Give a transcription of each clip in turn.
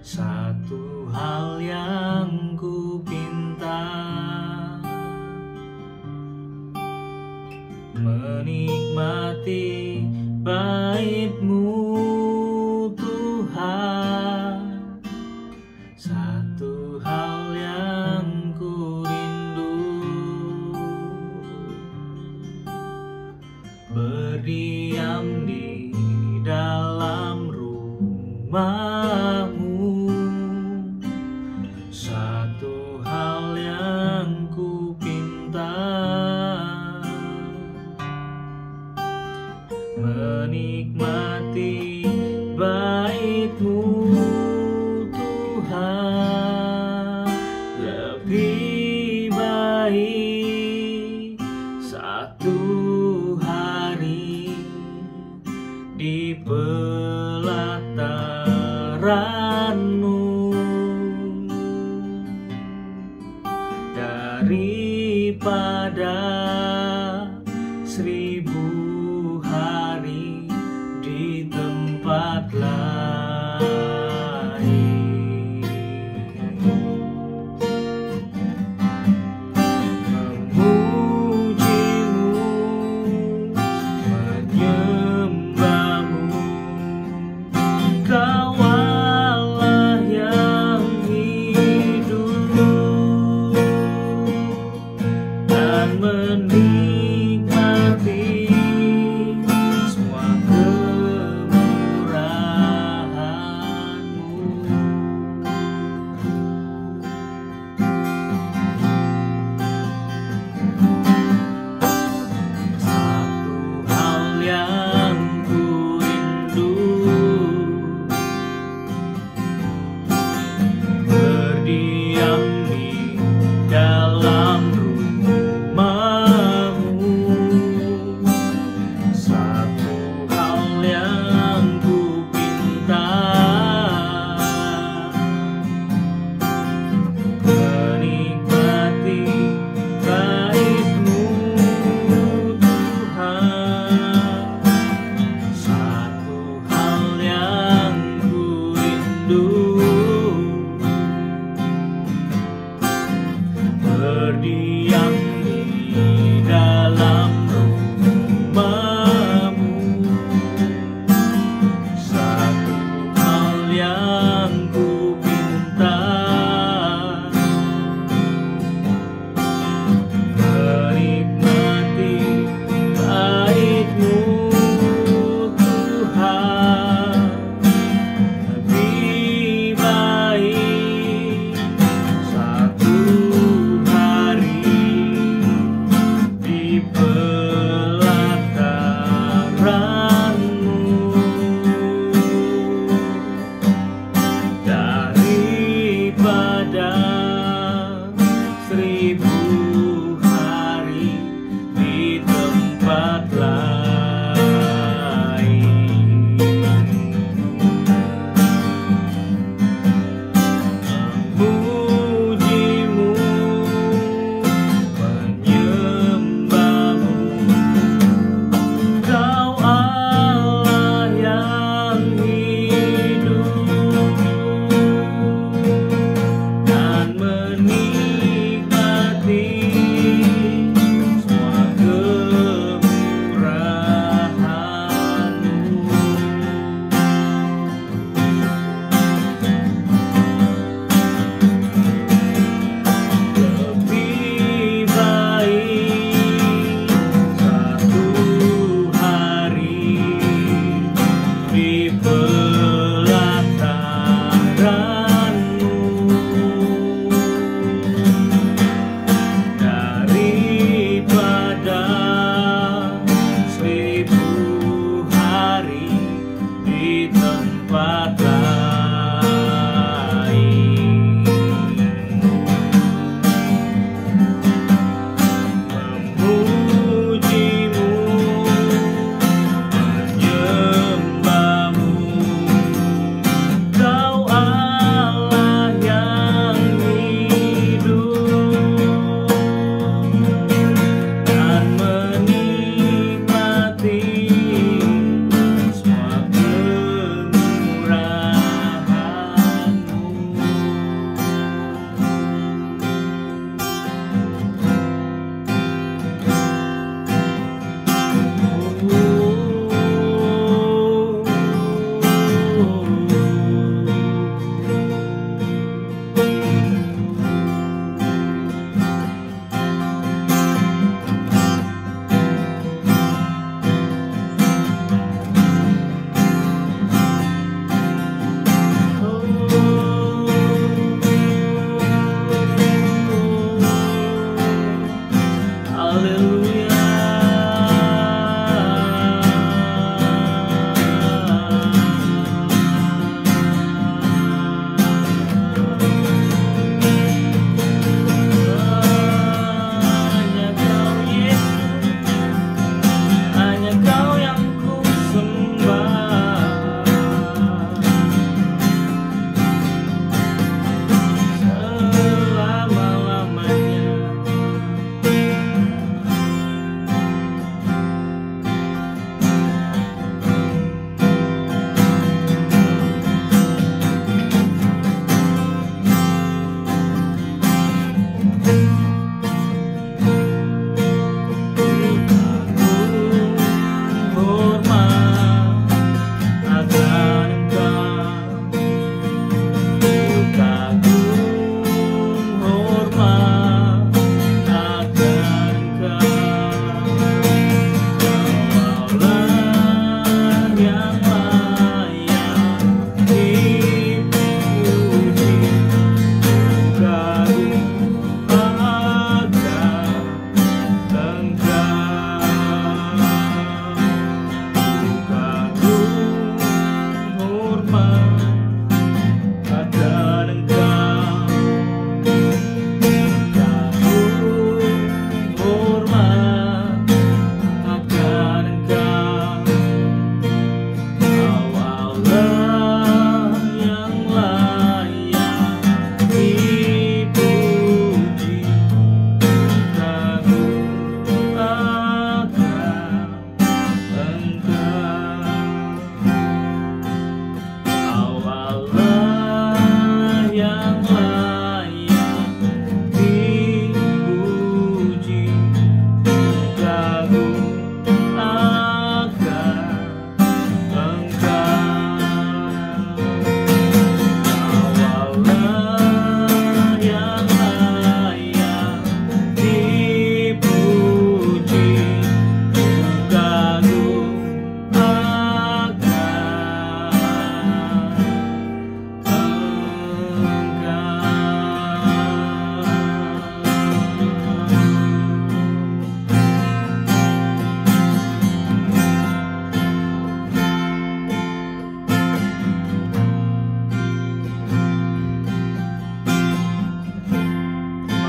Satu hal yang ku pinta, menikmati bait-Mu Tuhan. Satu hal yang ku rindu, berdiam di dalam rumah-Mu. Satu hal yang ku pinta, menikmati bait-Mu Tuhan. Lebih baik satu hari di pelataran-Mu daripada 1000 hari di tempat lain. Memuji-Mu, menyembah-Mu, Kau Allah yang hidup, dan menikmati semua kemurahan-Mu. Satu hal yang ku rindu, berdiam di dalam rumah-Mu. Satu hal yang ku pinta, menikmati bait-Mu Tuhan. Satu hal yang ku rindu, berdiam di dalam rumah-Mu. Satu hal yang ku pinta, menikmati bait-Mu Tuhan. Lebih baik satu hari di pelataran-Mu daripada 1000 hari di tempat lain. Memuji-Mu, menyembah-Mu, Kau Allah yang hidup, dan menikmati semua kemurahan-Mu. Lebih baik satu hari di pelataran-Mu daripada 1000 hari di tempat lain. Memuji-Mu, menyembah-Mu, Kau Allah yang hidup, dan menikmati semua kemurahan-Mu.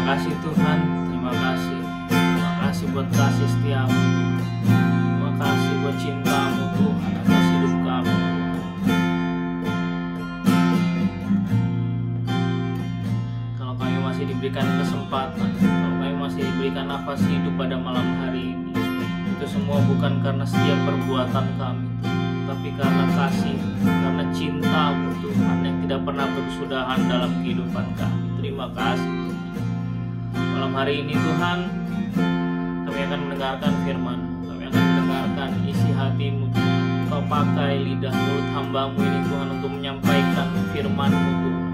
kasih Tuhan, terima kasih. Terima kasih buat kasih setiamu Tuhan. Terima kasih buat cintamu Tuhan atas hidup kami Tuhan. Kalau kami masih diberikan kesempatan, kalau kami masih diberikan nafas hidup pada malam hari ini, itu semua bukan karena setiap perbuatan kami, tapi karena kasih, karena cinta-Mu Tuhan yang tidak pernah berkesudahan dalam kehidupan kami. Terima kasih Tuhan. Malam hari ini Tuhan, kami akan mendengarkan firman, kami akan mendengarkan isi hati-Mu Tuhan. Kau pakai lidah mulut hamba-Mu ini Tuhan untuk menyampaikan firman-Mu Tuhan.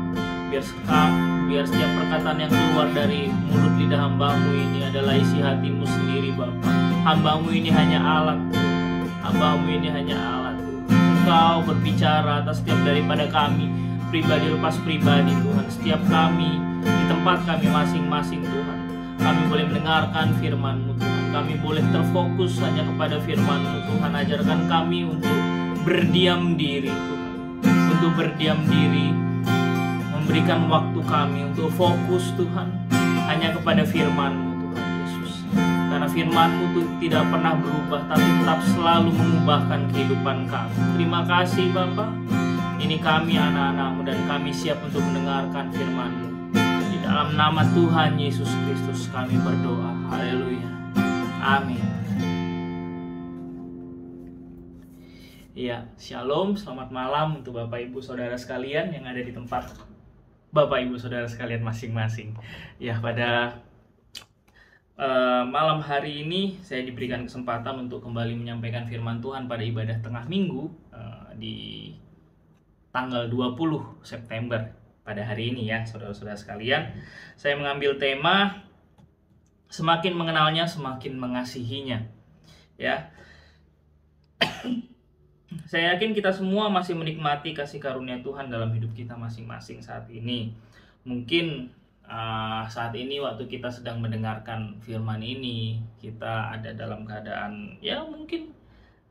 Biar setiap perkataan yang keluar dari mulut lidah hamba-Mu ini adalah isi hati-Mu sendiri Bapa. Hamba-Mu ini hanya alat Tuhan. Hamba-Mu ini hanya alat Tuhan. Engkau berbicara atas setiap daripada kami, pribadi lepas pribadi Tuhan. Setiap kami, di tempat kami masing-masing Tuhan, kami boleh mendengarkan firman-Mu Tuhan. Kami boleh terfokus hanya kepada firman-Mu Tuhan. Ajarkan kami untuk berdiam diri Tuhan. Untuk berdiam diri, memberikan waktu kami untuk fokus Tuhan hanya kepada firman-Mu Tuhan Yesus. Karena firman-Mu itu tidak pernah berubah, tapi tetap selalu mengubahkan kehidupan kami. Terima kasih Bapa. Ini kami anak-anak-Mu dan kami siap untuk mendengarkan firman-Mu. Di dalam nama Tuhan Yesus Kristus kami berdoa. Haleluya. Amin. Iya, shalom, selamat malam untuk Bapak Ibu Saudara sekalian yang ada di tempat Bapak Ibu Saudara sekalian masing-masing. Ya, pada malam hari ini saya diberikan kesempatan untuk kembali menyampaikan firman Tuhan pada ibadah tengah minggu di tanggal 20 September pada hari ini ya, saudara-saudara sekalian. Saya mengambil tema semakin mengenalnya, semakin mengasihinya. Ya. Saya yakin kita semua masih menikmati kasih karunia Tuhan dalam hidup kita masing-masing saat ini. Mungkin saat ini waktu kita sedang mendengarkan firman ini, kita ada dalam keadaan, ya mungkin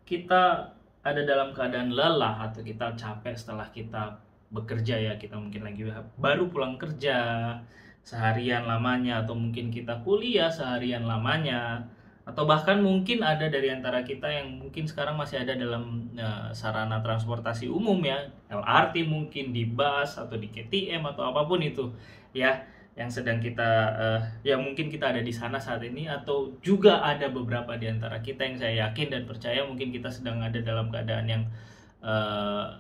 kita ada dalam keadaan lelah atau kita capek setelah kita bekerja ya. Kita mungkin lagi baru pulang kerja seharian lamanya, atau mungkin kita kuliah seharian lamanya, atau bahkan mungkin ada dari antara kita yang mungkin sekarang masih ada dalam sarana transportasi umum ya, LRT mungkin, di bus atau di KTM atau apapun itu ya, yang sedang kita ya mungkin kita ada di sana saat ini, atau juga ada beberapa di antara kita yang saya yakin dan percaya mungkin kita sedang ada dalam keadaan yang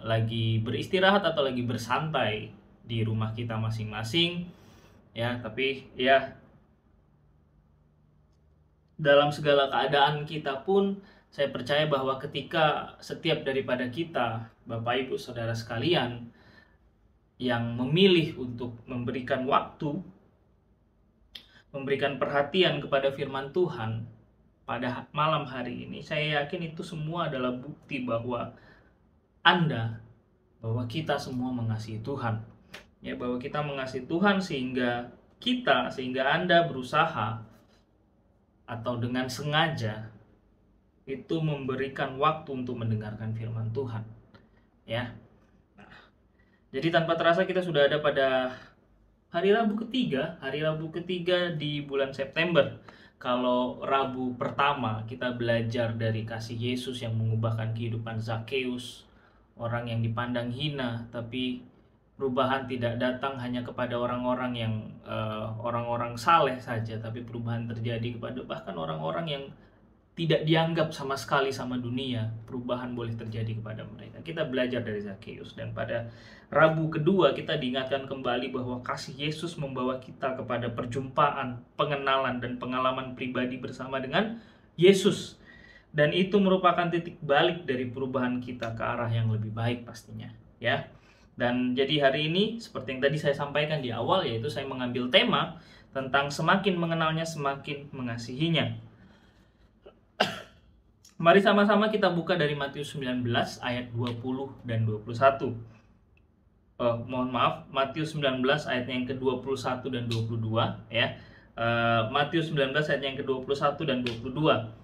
lagi beristirahat atau lagi bersantai di rumah kita masing-masing ya. Tapi ya, dalam segala keadaan kita pun saya percaya bahwa ketika setiap daripada kita, Bapak Ibu Saudara sekalian, yang memilih untuk memberikan waktu, memberikan perhatian kepada firman Tuhan pada malam hari ini, saya yakin itu semua adalah bukti bahwa bahwa kita semua mengasihi Tuhan. Ya, bahwa kita mengasihi Tuhan sehingga Anda berusaha atau dengan sengaja itu memberikan waktu untuk mendengarkan firman Tuhan ya. Nah, jadi tanpa terasa kita sudah ada pada hari Rabu ketiga di bulan September. Kalau Rabu pertama kita belajar dari kasih Yesus yang mengubahkan kehidupan Zakheus, orang yang dipandang hina, tapi perubahan tidak datang hanya kepada orang-orang yang orang-orang saleh saja, tapi perubahan terjadi kepada bahkan orang-orang yang tidak dianggap sama sekali sama dunia. Perubahan boleh terjadi kepada mereka. Kita belajar dari Zakheus, dan pada Rabu kedua kita diingatkan kembali bahwa kasih Yesus membawa kita kepada perjumpaan, pengenalan dan pengalaman pribadi bersama dengan Yesus. Dan itu merupakan titik balik dari perubahan kita ke arah yang lebih baik pastinya ya. Dan jadi hari ini seperti yang tadi saya sampaikan di awal, yaitu saya mengambil tema tentang semakin mengenalnya, semakin mengasihinya. Mari sama-sama kita buka dari Matius 19 ayat 20 dan 21. Matius 19 ayat yang ke-21 dan 22 ya. Matius 19 ayat yang ke-21 dan 22.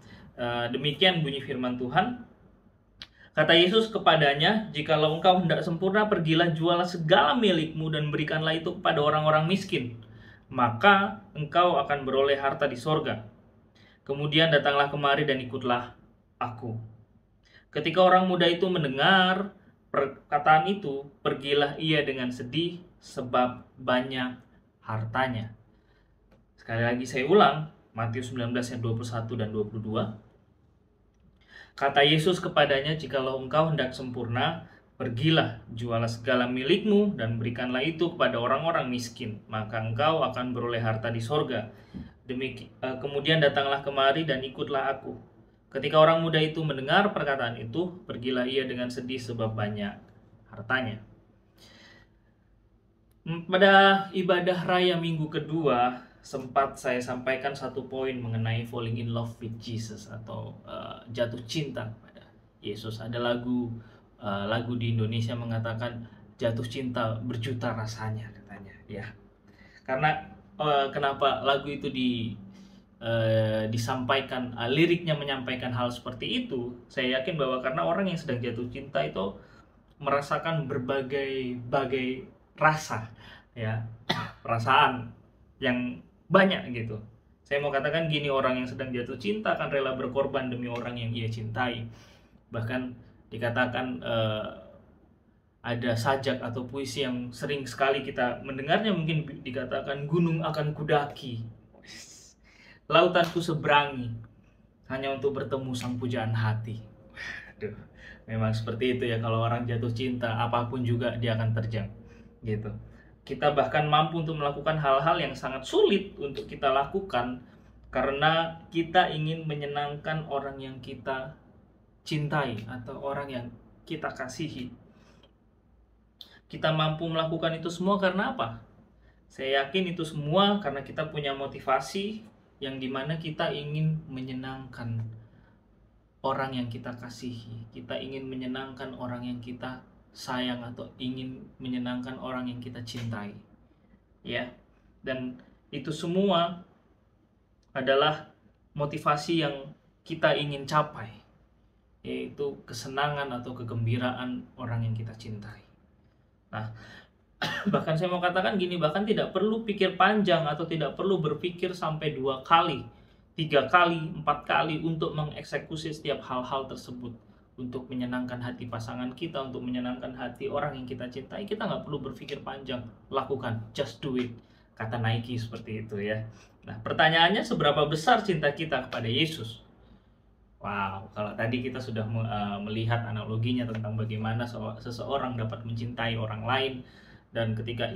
Demikian bunyi firman Tuhan. Kata Yesus kepadanya, "Jikalau engkau hendak sempurna, pergilah jualah segala milikmu dan berikanlah itu kepada orang-orang miskin. maka engkau akan beroleh harta di sorga. Kemudian datanglah kemari dan ikutlah aku. Ketika orang muda itu mendengar perkataan itu, pergilah ia dengan sedih sebab banyak hartanya. Sekali lagi saya ulang, Matius 19 ayat 21 dan 22. Kata Yesus kepadanya, jikalau engkau hendak sempurna, pergilah, jualah segala milikmu dan berikanlah itu kepada orang-orang miskin, maka engkau akan beroleh harta di sorga. Kemudian datanglah kemari dan ikutlah aku. Ketika orang muda itu mendengar perkataan itu, pergilah ia dengan sedih sebab banyak hartanya. Pada ibadah raya minggu kedua, sempat saya sampaikan satu poin mengenai falling in love with Jesus atau jatuh cinta kepada Yesus. Ada lagu di Indonesia mengatakan jatuh cinta berjuta rasanya katanya, ya. Karena kenapa lagu itu disampaikan, liriknya menyampaikan hal seperti itu, saya yakin bahwa karena orang yang sedang jatuh cinta itu merasakan berbagai rasa, ya, perasaan yang banyak gitu. Saya mau katakan gini, orang yang sedang jatuh cinta akan rela berkorban demi orang yang ia cintai. Bahkan dikatakan ada sajak atau puisi yang sering sekali kita mendengarnya, mungkin dikatakan gunung akan kudaki, lautan ku seberangi, hanya untuk bertemu sang pujaan hati. Aduh, memang seperti itu ya, kalau orang jatuh cinta apapun juga dia akan terjang gitu. Kita bahkan mampu untuk melakukan hal-hal yang sangat sulit untuk kita lakukan karena kita ingin menyenangkan orang yang kita cintai atau orang yang kita kasihi. Kita mampu melakukan itu semua karena apa? Saya yakin itu semua karena kita punya motivasi yang dimana kita ingin menyenangkan orang yang kita kasihi. Kita ingin menyenangkan orang yang kita sayang atau ingin menyenangkan orang yang kita cintai, ya. Dan itu semua adalah motivasi yang kita ingin capai, yaitu kesenangan atau kegembiraan orang yang kita cintai. Nah, bahkan saya mau katakan gini, bahkan tidak perlu pikir panjang atau tidak perlu berpikir sampai 2 kali, 3 kali, 4 kali untuk mengeksekusi setiap hal-hal tersebut. Untuk menyenangkan hati pasangan kita, untuk menyenangkan hati orang yang kita cintai, kita nggak perlu berpikir panjang, lakukan, just do it, kata Nike seperti itu ya. Nah, pertanyaannya, seberapa besar cinta kita kepada Yesus? Wow, kalau tadi kita sudah melihat analoginya tentang bagaimana seseorang dapat mencintai orang lain, dan ketika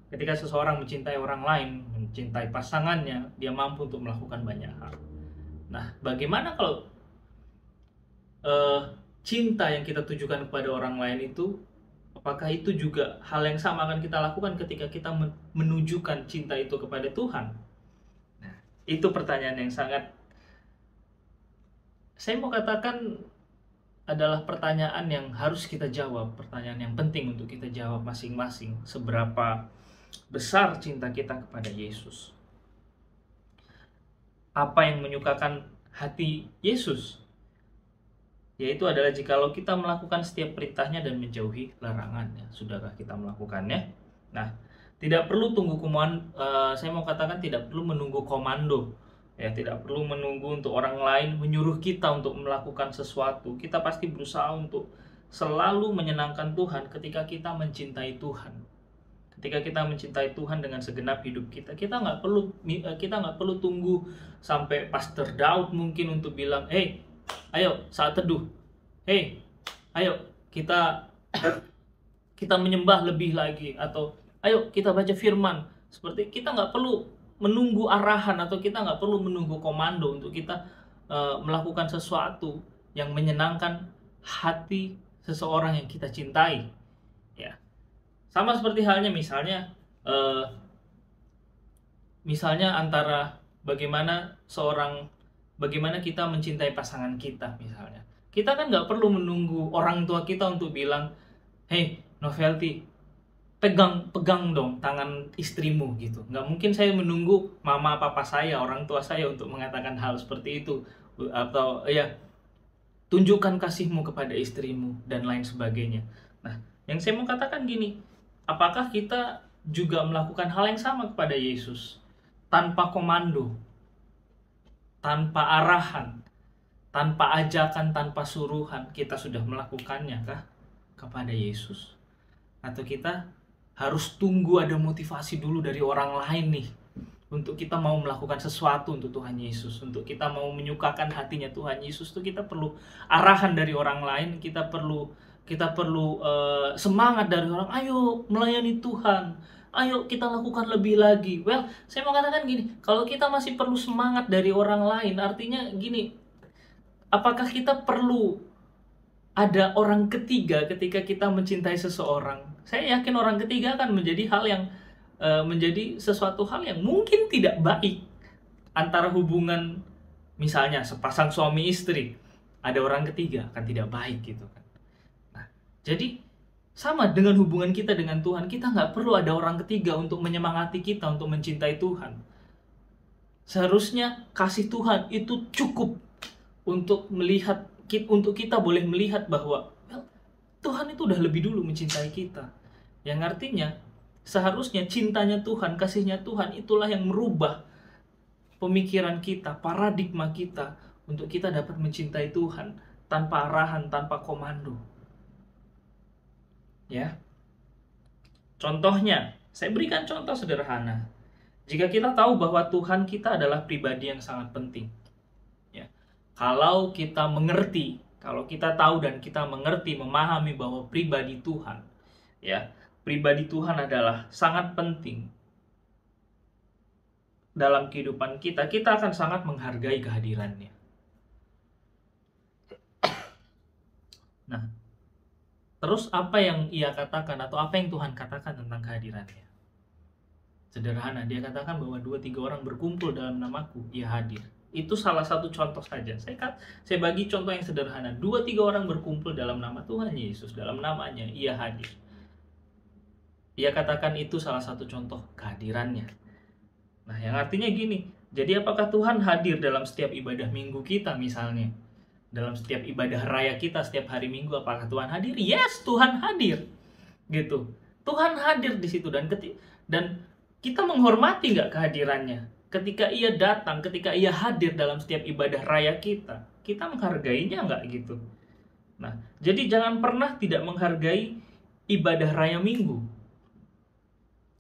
ketika seseorang mencintai orang lain, mencintai pasangannya, dia mampu untuk melakukan banyak hal. Nah, bagaimana kalau cinta yang kita tujukan kepada orang lain itu, apakah itu juga hal yang sama akan kita lakukan ketika kita menunjukkan cinta itu kepada Tuhan? Nah, itu pertanyaan yang sangat, saya mau katakan, adalah pertanyaan yang harus kita jawab, pertanyaan yang penting untuk kita jawab masing-masing. Seberapa besar cinta kita kepada Yesus? Apa yang menyukakan hati Yesus? Yaitu adalah jikalau kita melakukan setiap perintahnya dan menjauhi larangannya. Sudahkah kita melakukannya? Nah, tidak perlu tunggu saya mau katakan tidak perlu menunggu komando, ya, tidak perlu menunggu untuk orang lain menyuruh kita untuk melakukan sesuatu. Kita pasti berusaha untuk selalu menyenangkan Tuhan ketika kita mencintai Tuhan. Ketika kita mencintai Tuhan dengan segenap hidup kita, kita nggak perlu tunggu sampai Pastor Daud mungkin untuk bilang, hey, ayo saat teduh, hey, ayo kita menyembah lebih lagi, atau ayo kita baca firman. Seperti kita nggak perlu menunggu arahan, atau kita nggak perlu menunggu komando untuk kita melakukan sesuatu yang menyenangkan hati seseorang yang kita cintai, ya. Sama seperti halnya misalnya antara bagaimana kita mencintai pasangan kita. Misalnya kita kan nggak perlu menunggu orang tua kita untuk bilang, hey Novelty, pegang dong tangan istrimu gitu. Nggak mungkin saya menunggu mama papa saya, orang tua saya untuk mengatakan hal seperti itu, atau ya tunjukkan kasihmu kepada istrimu dan lain sebagainya. Nah, yang saya mau katakan gini, apakah kita juga melakukan hal yang sama kepada Yesus. Tanpa komando, tanpa arahan, tanpa ajakan, tanpa suruhan, kita sudah melakukannya kah kepada Yesus? Atau kita harus tunggu ada motivasi dulu dari orang lain nih, untuk kita mau melakukan sesuatu untuk Tuhan Yesus, untuk kita mau menyukakan hatinya Tuhan Yesus, tuh kita perlu arahan dari orang lain, kita perlu semangat dari orang, ayo melayani Tuhan, ayo kita lakukan lebih lagi. Well, saya mau katakan gini, kalau kita masih perlu semangat dari orang lain, artinya gini, apakah kita perlu ada orang ketiga ketika kita mencintai seseorang? Saya yakin orang ketiga akan menjadi sesuatu hal yang mungkin tidak baik antara hubungan, misalnya sepasang suami istri, ada orang ketiga akan tidak baik gitu kan. Nah, jadi sama dengan hubungan kita dengan Tuhan, kita nggak perlu ada orang ketiga untuk menyemangati kita untuk mencintai Tuhan. Seharusnya kasih Tuhan itu cukup untuk kita boleh melihat bahwa Tuhan itu udah lebih dulu mencintai kita. Yang artinya seharusnya cintanya Tuhan, kasihnya Tuhan itulah yang merubah pemikiran kita, paradigma kita untuk kita dapat mencintai Tuhan tanpa arahan, tanpa komando. Ya. Contohnya, saya berikan contoh sederhana. Jika kita tahu bahwa Tuhan kita adalah pribadi yang sangat penting. Ya. Kalau kita tahu dan kita mengerti, memahami bahwa pribadi Tuhan, ya, pribadi Tuhan adalah sangat penting dalam kehidupan kita akan sangat menghargai kehadirannya. Nah, terus apa yang ia katakan atau apa yang Tuhan katakan tentang kehadirannya? Sederhana, dia katakan bahwa 2-3 orang berkumpul dalam namaku, ia hadir. Itu salah satu contoh saja. Saya bagi contoh yang sederhana. 2-3 orang berkumpul dalam nama Tuhan Yesus, dalam namanya, ia hadir. Ia katakan itu salah satu contoh kehadirannya. Nah, yang artinya gini, jadi apakah Tuhan hadir dalam setiap ibadah minggu kita misalnya? Dalam setiap ibadah raya kita setiap hari Minggu, apakah Tuhan hadir? Yes, Tuhan hadir. Gitu. Tuhan hadir di situ dan kita menghormati nggak kehadirannya? Ketika ia datang, ketika ia hadir dalam setiap ibadah raya kita menghargainya nggak gitu? Nah, jadi jangan pernah tidak menghargai ibadah raya Minggu.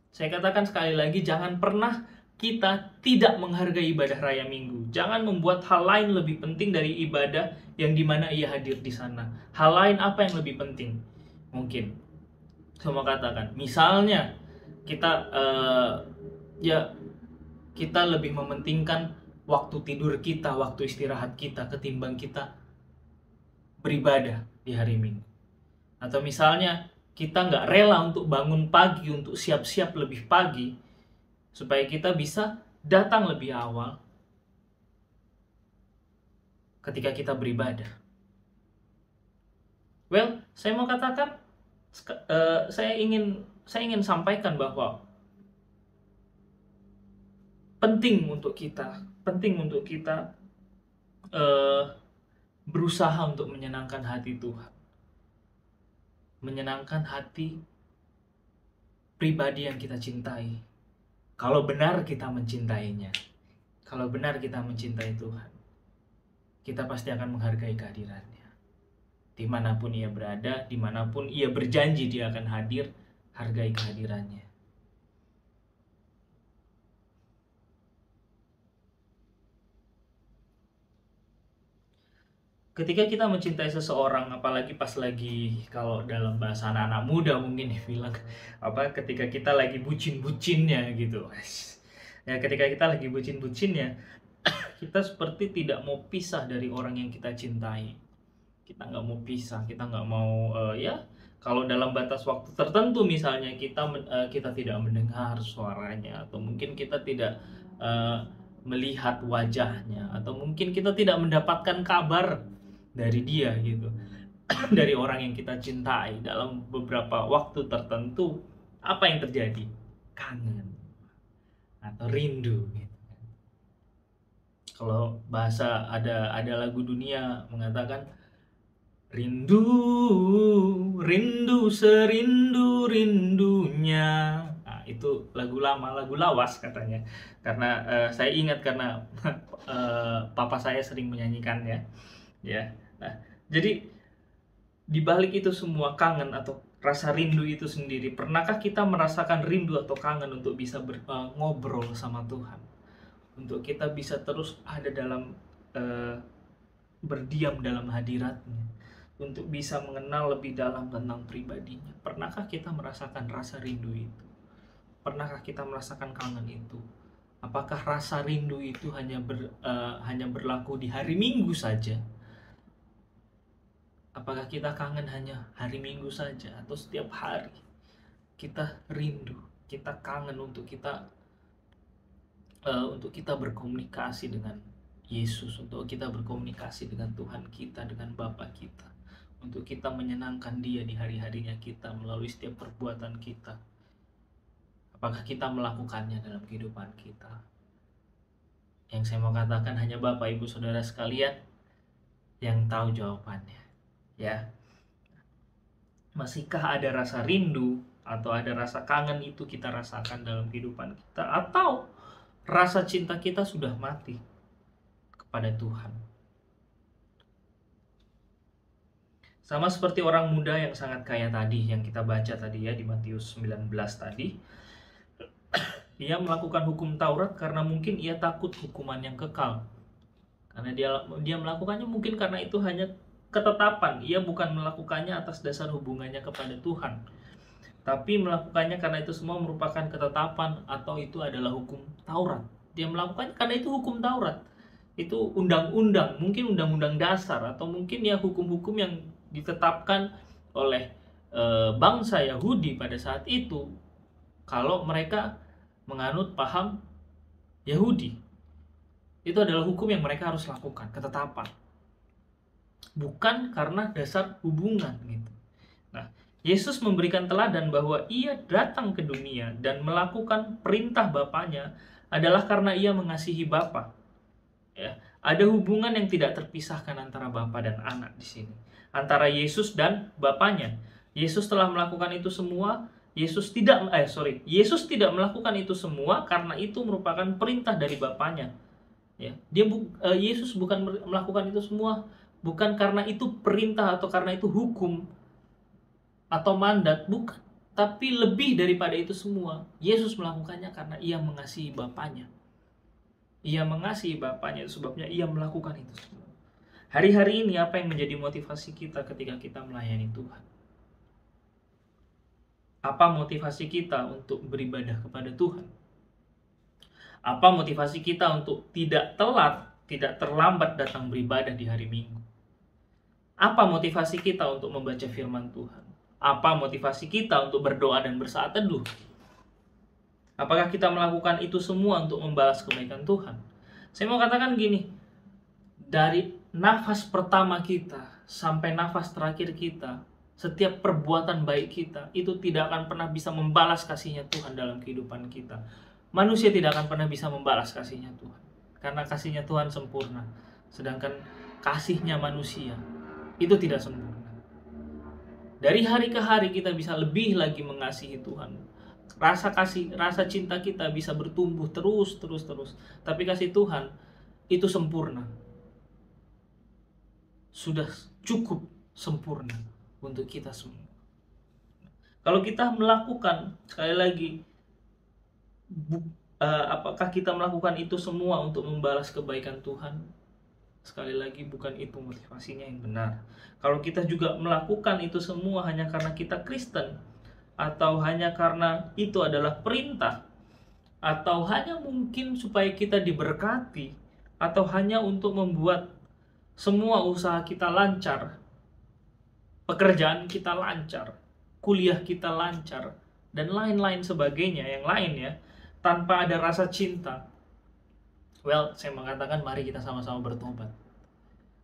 Saya katakan sekali lagi, jangan pernah kita tidak menghargai ibadah raya Minggu. Jangan membuat hal lain lebih penting dari ibadah yang dimana ia hadir di sana. Hal lain apa yang lebih penting? Mungkin saya mau katakan, misalnya kita kita lebih mementingkan waktu tidur kita, waktu istirahat kita ketimbang kita beribadah di hari Minggu. Atau misalnya kita nggak rela untuk bangun pagi, untuk siap-siap lebih pagi, supaya kita bisa datang lebih awal ketika kita beribadah. Well, saya mau katakan, saya ingin sampaikan bahwa penting untuk kita berusaha untuk menyenangkan hati Tuhan, menyenangkan hati pribadi yang kita cintai. Kalau benar kita mencintainya, kalau benar kita mencintai Tuhan, kita pasti akan menghargai kehadirannya. Dimanapun ia berada, dimanapun ia berjanji dia akan hadir, hargai kehadirannya. Ketika kita mencintai seseorang, apalagi pas lagi, kalau dalam bahasa anak-anak muda mungkin bilang ketika kita lagi bucin-bucinnya gitu. Ya, ketika kita lagi bucin-bucinnya, kita seperti tidak mau pisah dari orang yang kita cintai. Kita nggak mau pisah, kita nggak mau kalau dalam batas waktu tertentu misalnya kita tidak mendengar suaranya, atau mungkin kita tidak melihat wajahnya, atau mungkin kita tidak mendapatkan kabar dari dia gitu, dari orang yang kita cintai dalam beberapa waktu tertentu, apa yang terjadi? Kangen atau rindu gitu. Kalau bahasa ada lagu dunia mengatakan rindu serindu-rindunya. Nah, itu lagu lama, lagu lawas katanya. Karena saya ingat karena papa saya sering menyanyikannya. Ya. Nah, jadi di balik itu semua kangen atau rasa rindu itu sendiri, pernahkah kita merasakan rindu atau kangen untuk bisa ngobrol sama Tuhan? Untuk kita bisa terus ada dalam berdiam dalam hadiratnya, untuk bisa mengenal lebih dalam tentang pribadinya. Pernahkah kita merasakan rasa rindu itu? Pernahkah kita merasakan kangen itu? Apakah rasa rindu itu hanya berlaku di hari Minggu saja? Apakah kita kangen hanya hari Minggu saja, atau setiap hari kita rindu, kita kangen untuk kita berkomunikasi dengan Yesus, untuk kita berkomunikasi dengan Tuhan kita, dengan Bapa kita, untuk kita menyenangkan Dia di hari-harinya kita melalui setiap perbuatan kita? Apakah kita melakukannya dalam kehidupan kita? Yang saya mau katakan, hanya Bapak, Ibu, Saudara sekalian yang tahu jawabannya. Ya, masihkah ada rasa rindu atau ada rasa kangen itu kita rasakan dalam kehidupan kita, atau rasa cinta kita sudah mati kepada Tuhan? Sama seperti orang muda yang sangat kaya tadi yang kita baca tadi ya di Matius 19 tadi. Dia melakukan hukum Taurat karena mungkin ia takut hukuman yang kekal. Karena dia melakukannya mungkin karena itu hanya ketetapan. Ia bukan melakukannya atas dasar hubungannya kepada Tuhan, tapi melakukannya karena itu semua merupakan ketetapan atau itu adalah hukum Taurat. Dia melakukannya karena itu hukum Taurat. Itu undang-undang, mungkin undang-undang dasar, atau mungkin ya hukum-hukum yang ditetapkan oleh bangsa Yahudi pada saat itu. Kalau mereka menganut paham Yahudi, itu adalah hukum yang mereka harus lakukan, ketetapan. Bukan karena dasar hubungan gitu. Nah, Yesus memberikan teladan bahwa ia datang ke dunia dan melakukan perintah Bapanya adalah karena ia mengasihi Bapa. Ya, ada hubungan yang tidak terpisahkan antara Bapa dan Anak di sini, antara Yesus dan Bapanya. Yesus telah melakukan itu semua. Yesus tidak melakukan itu semua karena itu merupakan perintah dari Bapanya. Ya, Yesus bukan melakukan itu semua bukan karena itu perintah atau karena itu hukum atau mandat, bukan. Tapi lebih daripada itu semua, Yesus melakukannya karena ia mengasihi Bapanya. Ia mengasihi Bapanya, sebabnya ia melakukan itu semua. Hari-hari ini apa yang menjadi motivasi kita ketika kita melayani Tuhan? Apa motivasi kita untuk beribadah kepada Tuhan? Apa motivasi kita untuk tidak telat, tidak terlambat datang beribadah di hari Minggu? Apa motivasi kita untuk membaca firman Tuhan? Apa motivasi kita untuk berdoa dan bersaat teduh? Apakah kita melakukan itu semua untuk membalas kebaikan Tuhan? Saya mau katakan gini, dari nafas pertama kita sampai nafas terakhir kita, setiap perbuatan baik kita itu tidak akan pernah bisa membalas kasihnya Tuhan dalam kehidupan kita. Manusia tidak akan pernah bisa membalas kasihnya Tuhan, karena kasihnya Tuhan sempurna, sedangkan kasihnya manusia itu tidak sempurna. Dari hari ke hari kita bisa lebih lagi mengasihi Tuhan. Rasa cinta kita bisa bertumbuh terus. Tapi kasih Tuhan itu sempurna. Sudah cukup sempurna untuk kita semua. Kalau kita melakukan, sekali lagi, apakah kita melakukan itu semua untuk membalas kebaikan Tuhan? Sekali lagi, bukan itu motivasinya yang benar. Kalau kita juga melakukan itu semua hanya karena kita Kristen, atau hanya karena itu adalah perintah, atau hanya mungkin supaya kita diberkati, atau hanya untuk membuat semua usaha kita lancar, pekerjaan kita lancar, kuliah kita lancar, dan lain-lain sebagainya yang lain ya, tanpa ada rasa cinta, well, saya mengatakan mari kita sama-sama bertobat.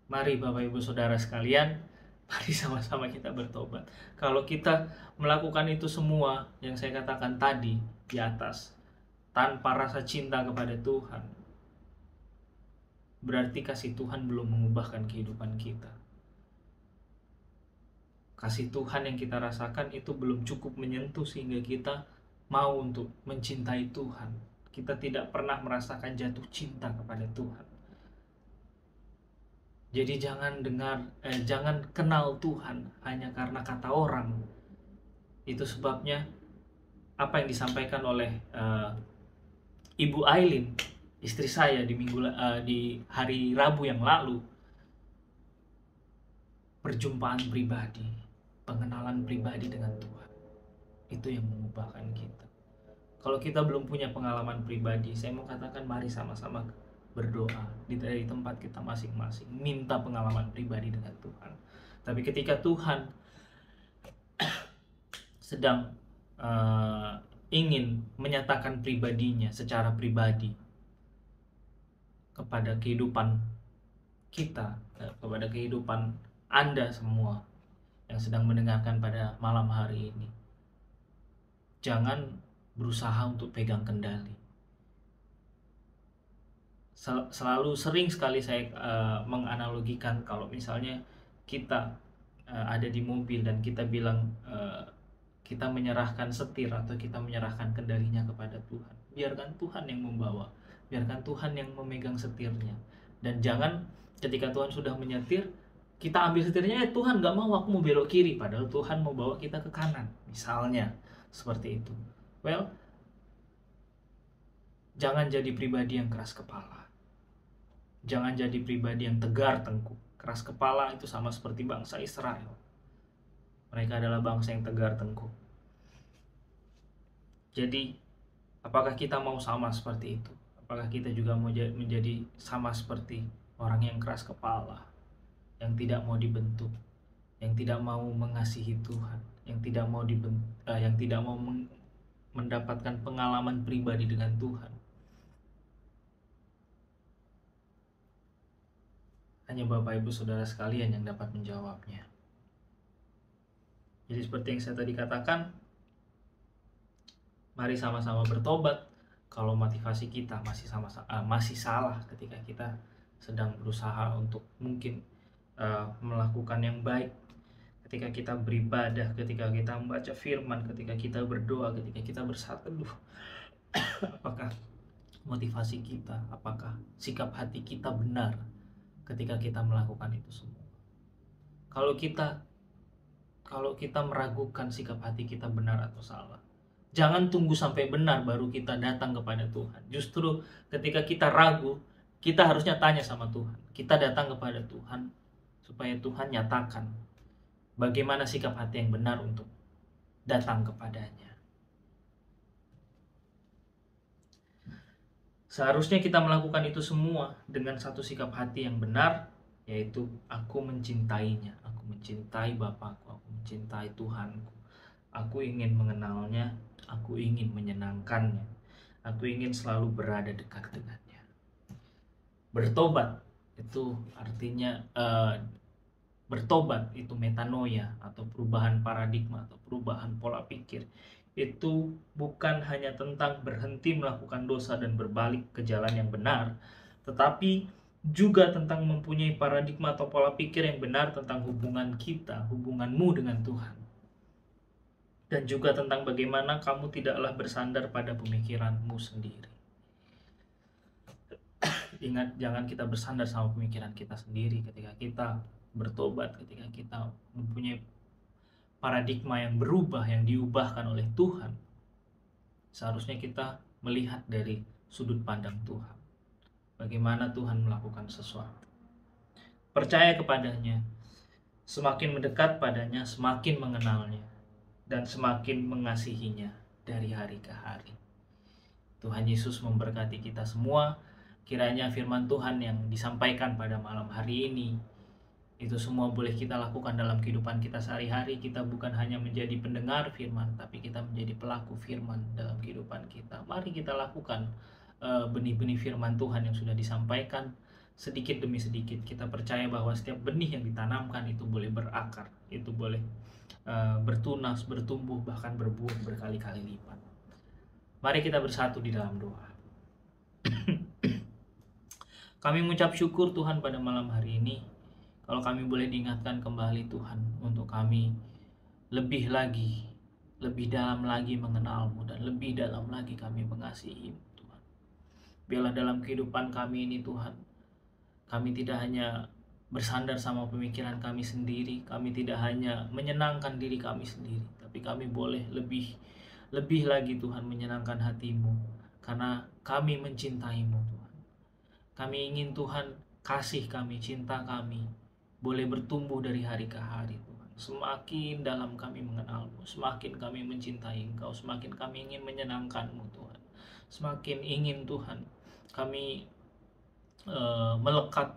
Mari Bapak Ibu Saudara sekalian, mari sama-sama kita bertobat. Kalau kita melakukan itu semua yang saya katakan tadi di atas, tanpa rasa cinta kepada Tuhan, berarti kasih Tuhan belum mengubahkan kehidupan kita. Kasih Tuhan yang kita rasakan itu belum cukup menyentuh sehingga kita mau untuk mencintai Tuhan. Kita tidak pernah merasakan jatuh cinta kepada Tuhan. Jadi jangan kenal Tuhan hanya karena kata orang. Itu sebabnya apa yang disampaikan oleh Ibu Aileen, istri saya di hari Rabu yang lalu, perjumpaan pribadi, pengenalan pribadi dengan Tuhan, itu yang mengubahkan kita. Kalau kita belum punya pengalaman pribadi, saya mau katakan mari sama-sama berdoa dari tempat kita masing-masing, minta pengalaman pribadi dengan Tuhan. Tapi ketika Tuhan sedang ingin menyatakan pribadinya secara pribadi kepada kehidupan kita, kepada kehidupan Anda semua yang sedang mendengarkan pada malam hari ini, jangan berusaha untuk pegang kendali. Sering sekali saya menganalogikan kalau misalnya kita ada di mobil dan kita bilang kita menyerahkan setir atau kita menyerahkan kendalinya kepada Tuhan. Biarkan Tuhan yang membawa, biarkan Tuhan yang memegang setirnya. Dan jangan ketika Tuhan sudah menyetir, kita ambil setirnya, Tuhan gak mau, aku mau belok kiri. Padahal Tuhan mau bawa kita ke kanan, misalnya seperti itu. Well, jangan jadi pribadi yang keras kepala. Jangan jadi pribadi yang tegar tengkuk. Keras kepala itu sama seperti bangsa Israel. Mereka adalah bangsa yang tegar tengkuk. Jadi, apakah kita mau sama seperti itu? Apakah kita juga mau menjadi sama seperti orang yang keras kepala, yang tidak mau dibentuk, yang tidak mau mengasihi Tuhan, yang tidak mau mendapatkan pengalaman pribadi dengan Tuhan? Hanya Bapak Ibu Saudara sekalian yang dapat menjawabnya. Jadi seperti yang saya tadi katakan, mari sama-sama bertobat kalau motivasi kita masih salah ketika kita sedang berusaha untuk mungkin melakukan yang baik, ketika kita beribadah, ketika kita membaca firman, ketika kita berdoa, ketika kita bersatu. Apakah motivasi kita, apakah sikap hati kita benar ketika kita melakukan itu semua? Kalau kita meragukan sikap hati kita benar atau salah, jangan tunggu sampai benar baru kita datang kepada Tuhan. Justru ketika kita ragu, kita harusnya tanya sama Tuhan. Kita datang kepada Tuhan supaya Tuhan nyatakan bagaimana sikap hati yang benar untuk datang kepadanya. Seharusnya kita melakukan itu semua dengan satu sikap hati yang benar, yaitu aku mencintainya, aku mencintai Bapakku, aku mencintai Tuhanku, aku ingin mengenalnya, aku ingin menyenangkannya, aku ingin selalu berada dekat dengannya. Bertobat itu artinya bertobat itu metanoia atau perubahan paradigma atau perubahan pola pikir. Itu bukan hanya tentang berhenti melakukan dosa dan berbalik ke jalan yang benar, tetapi juga tentang mempunyai paradigma atau pola pikir yang benar tentang hubungan kita, hubunganmu dengan Tuhan. Dan juga tentang bagaimana kamu tidaklah bersandar pada pemikiranmu sendiri. Ingat, jangan kita bersandar sama pemikiran kita sendiri ketika kita bertobat, ketika kita mempunyai paradigma yang berubah, yang diubahkan oleh Tuhan. Seharusnya kita melihat dari sudut pandang Tuhan. Bagaimana Tuhan melakukan sesuatu. Percaya kepadanya, semakin mendekat padanya, semakin mengenalnya, dan semakin mengasihinya dari hari ke hari. Tuhan Yesus memberkati kita semua. Kiranya firman Tuhan yang disampaikan pada malam hari ini, itu semua boleh kita lakukan dalam kehidupan kita sehari-hari. Kita bukan hanya menjadi pendengar firman, tapi kita menjadi pelaku firman dalam kehidupan kita. Mari kita lakukan benih-benih firman Tuhan yang sudah disampaikan sedikit demi sedikit. Kita percaya bahwa setiap benih yang ditanamkan itu boleh berakar, itu boleh bertunas, bertumbuh, bahkan berbuah berkali-kali lipat. Mari kita bersatu di dalam doa. Kami mengucap syukur Tuhan pada malam hari ini, kalau kami boleh diingatkan kembali Tuhan, untuk kami lebih lagi lebih dalam lagi mengenal-Mu, dan lebih dalam lagi kami mengasihi-Mu Tuhan. Biarlah dalam kehidupan kami ini Tuhan, kami tidak hanya bersandar sama pemikiran kami sendiri, kami tidak hanya menyenangkan diri kami sendiri, tapi kami boleh lebih lagi Tuhan menyenangkan hati-Mu, karena kami mencintai-Mu Tuhan. Kami ingin Tuhan kasih kami, cinta kami boleh bertumbuh dari hari ke hari Tuhan. Semakin dalam kami mengenal-Mu, semakin kami mencintai Engkau, semakin kami ingin menyenangkan-Mu Tuhan. Semakin ingin Tuhan kami melekat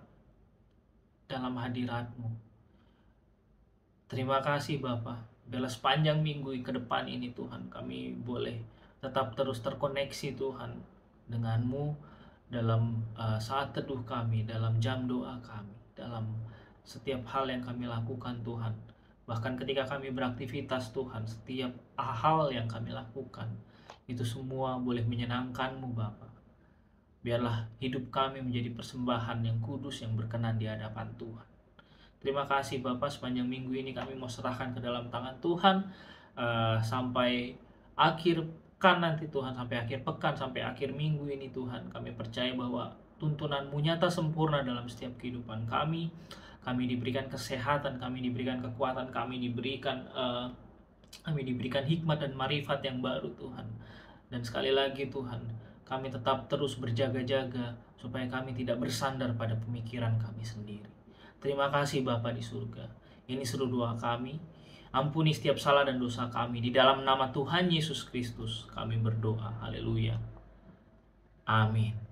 dalam hadirat-Mu. Terima kasih Bapa. Biarlah sepanjang minggu ke depan ini Tuhan, kami boleh tetap terus terkoneksi Tuhan dengan-Mu dalam saat teduh kami, dalam jam doa kami, dalam setiap hal yang kami lakukan Tuhan. Bahkan ketika kami beraktivitas Tuhan, setiap hal yang kami lakukan, itu semua boleh menyenangkan-Mu Bapa. Biarlah hidup kami menjadi persembahan yang kudus, yang berkenan di hadapan Tuhan. Terima kasih Bapa, sepanjang minggu ini kami mau serahkan ke dalam tangan Tuhan, sampai akhir pekan nanti Tuhan, sampai akhir pekan, sampai akhir minggu ini Tuhan. Kami percaya bahwa tuntunan-Mu nyata sempurna dalam setiap kehidupan kami. Kami diberikan kesehatan, kami diberikan kekuatan, kami diberikan hikmat dan marifat yang baru Tuhan. Dan sekali lagi Tuhan, kami tetap terus berjaga-jaga supaya kami tidak bersandar pada pemikiran kami sendiri. Terima kasih Bapa di surga. Ini seluruh doa kami. Ampuni setiap salah dan dosa kami. Di dalam nama Tuhan Yesus Kristus kami berdoa. Haleluya. Amin.